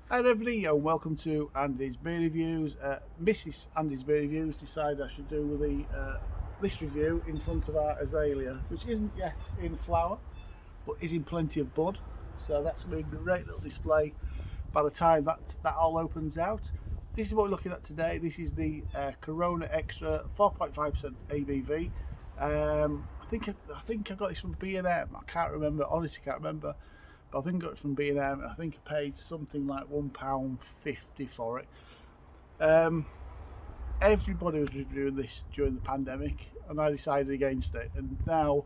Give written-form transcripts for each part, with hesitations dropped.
Hi everybody, and welcome to Andy's Beer Reviews. Mrs. Andy's Beer Reviews decided I should do this review in front of our azalea, which isn't yet in flower, but is in plenty of bud. So that's going to be a great little display by the time that all opens out. This is what we're looking at today. This is the Corona Extra 4.5% ABV. I think I got this from B&M. I can't remember, honestly can't remember. But I think I got it from B&M. I think I paid something like £1.50 for it. Um, Everybody was reviewing this during the pandemic, and I decided against it. And now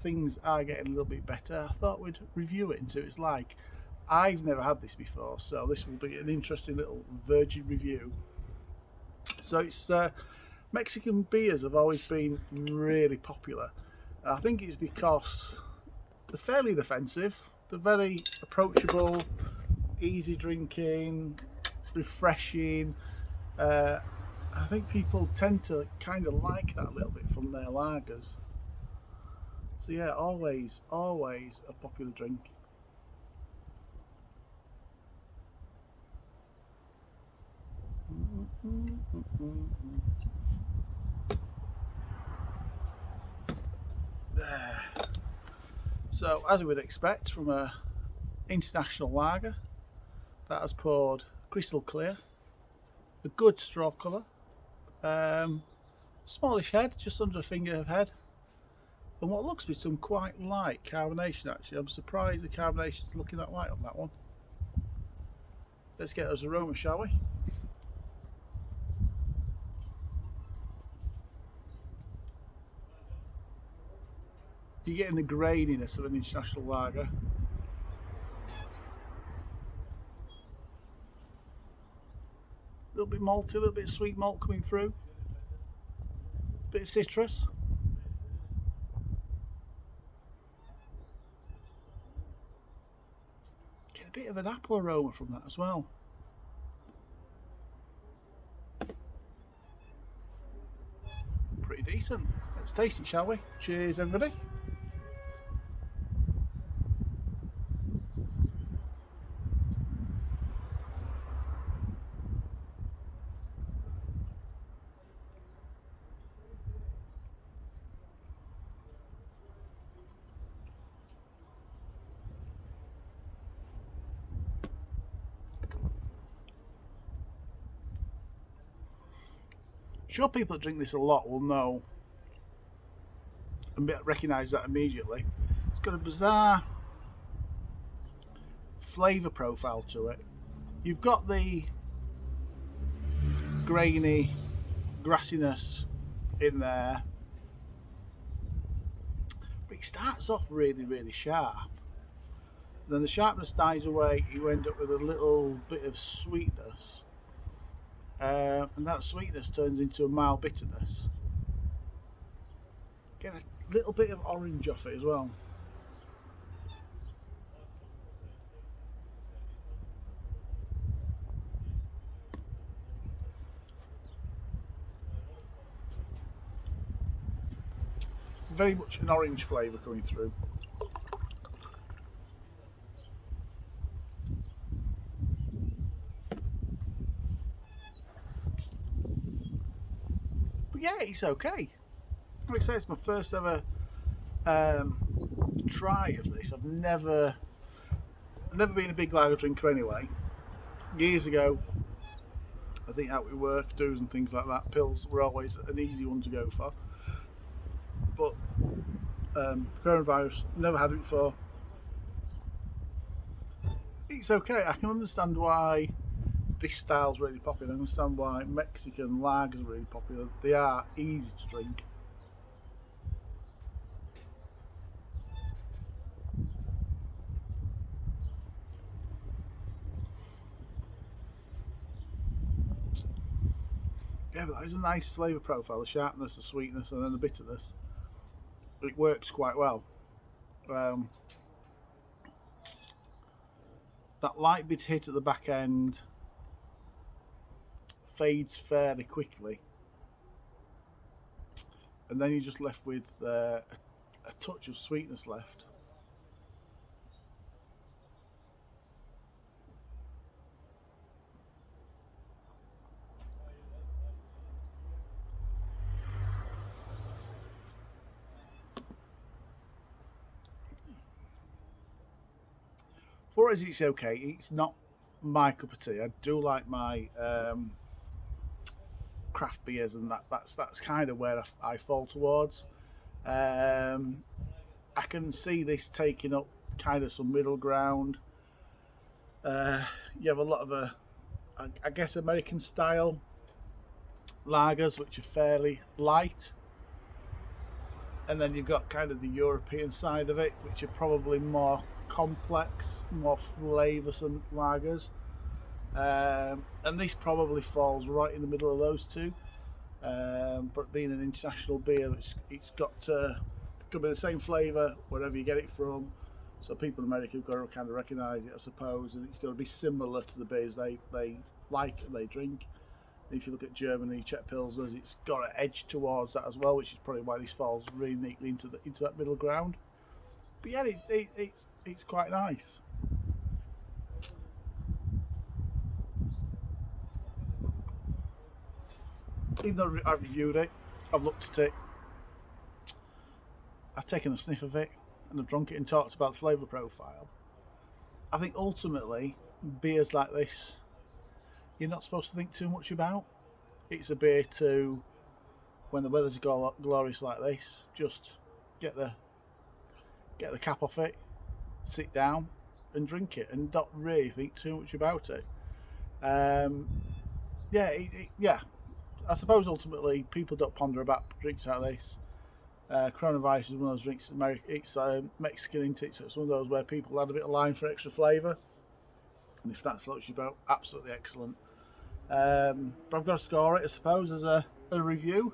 things are getting a little bit better. I thought we'd review it and see what it's like. I've never had this before, so this will be an interesting little virgin review. So it's Mexican beers have always been really popular. I think it's because they're fairly inoffensive. They're very approachable, easy drinking, refreshing. Uh, I think people tend to kind of like that a little bit from their lagers. So yeah, always a popular drink. There. So as we would expect from a international lager, that has poured crystal clear, a good straw colour, um, smallish head, just under a finger of head, and what looks to be some quite light carbonation actually. I'm surprised the carbonation is looking that light on that one. Let's get us aroma, shall we? You're getting the graininess of an international lager. A little bit malty, a little bit of sweet malt coming through. A bit of citrus. Get a bit of an apple aroma from that as well. Pretty decent. Let's taste it, shall we? Cheers, everybody. Sure, people that drink this a lot will know and recognise that immediately. It's got a bizarre flavour profile to it. You've got the grainy grassiness in there, but it starts off really sharp. Then the sharpness dies away, you end up with a little bit of sweetness, and that sweetness turns into a mild bitterness. Get a little bit of orange off it as well. Very much an orange flavour coming through. But yeah, it's okay. Like I say, it's my first ever um, try of this. I've never been a big lager drinker anyway. Years ago, I think out with work, do's and things like that, pills were always an easy one to go for. But coronavirus, never had it before. It's okay. I can understand why this style's really popular. I understand why Mexican lagers are really popular. They are easy to drink. Yeah, but that is a nice flavour profile. The sharpness, the sweetness, and then the bitterness. It works quite well. Um, that light bit hit at the back end fades fairly quickly, and then you're just left with a touch of sweetness left. For us, it's okay. It's not my cup of tea. I do like my craft beers, and that's kind of where I fall towards. Um, I can see this taking up kind of some middle ground. Uh, you have a lot of I guess American style lagers, which are fairly light, and then you've got kind of the European side of it, which are probably more complex, more flavoursome lagers. And this probably falls right in the middle of those two. But being an international beer, it's got to be the same flavour wherever you get it from. So people in America have got to kind of recognise it, I suppose, and it's got to be similar to the beers they like and they drink. And if you look at Germany, Czech Pilsners, it's got an edge towards that as well, which is probably why this falls really neatly into that middle ground. But yeah, it's quite nice. Even though I've reviewed it, I've looked at it, I've taken a sniff of it, and I've drunk it and talked about the flavour profile. I think ultimately, beers like this, you're not supposed to think too much about. It's a beer to, when the weather's glorious like this, just get the cap off it, sit down, and drink it, and not really think too much about it. Yeah. I suppose ultimately people don't ponder about drinks like this. Coronavirus is one of those drinks. It's Mexican, isn't it? So it's one of those where people add a bit of lime for extra flavour. And if that floats your boat, absolutely excellent. But I've got to score it, I suppose, as a review.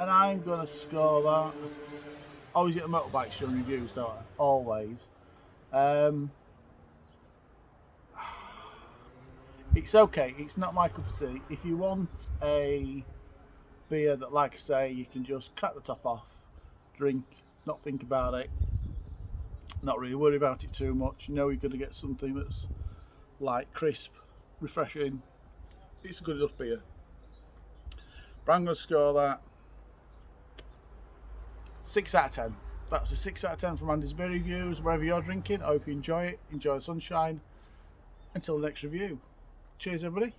And I'm going to score that. Always get the motorbikes during reviews, don't I? Always. It's okay. It's not my cup of tea. If you want a beer that, like I say, you can just crack the top off, drink, not think about it, not really worry about it too much. You know you're going to get something that's light, crisp, refreshing. It's a good enough beer. But I'm going to score that 6 out of 10. That's a 6 out of 10 from Andy's Beer Reviews. Wherever you're drinking, I hope you enjoy it. Enjoy the sunshine. Until the next review. Cheers, everybody.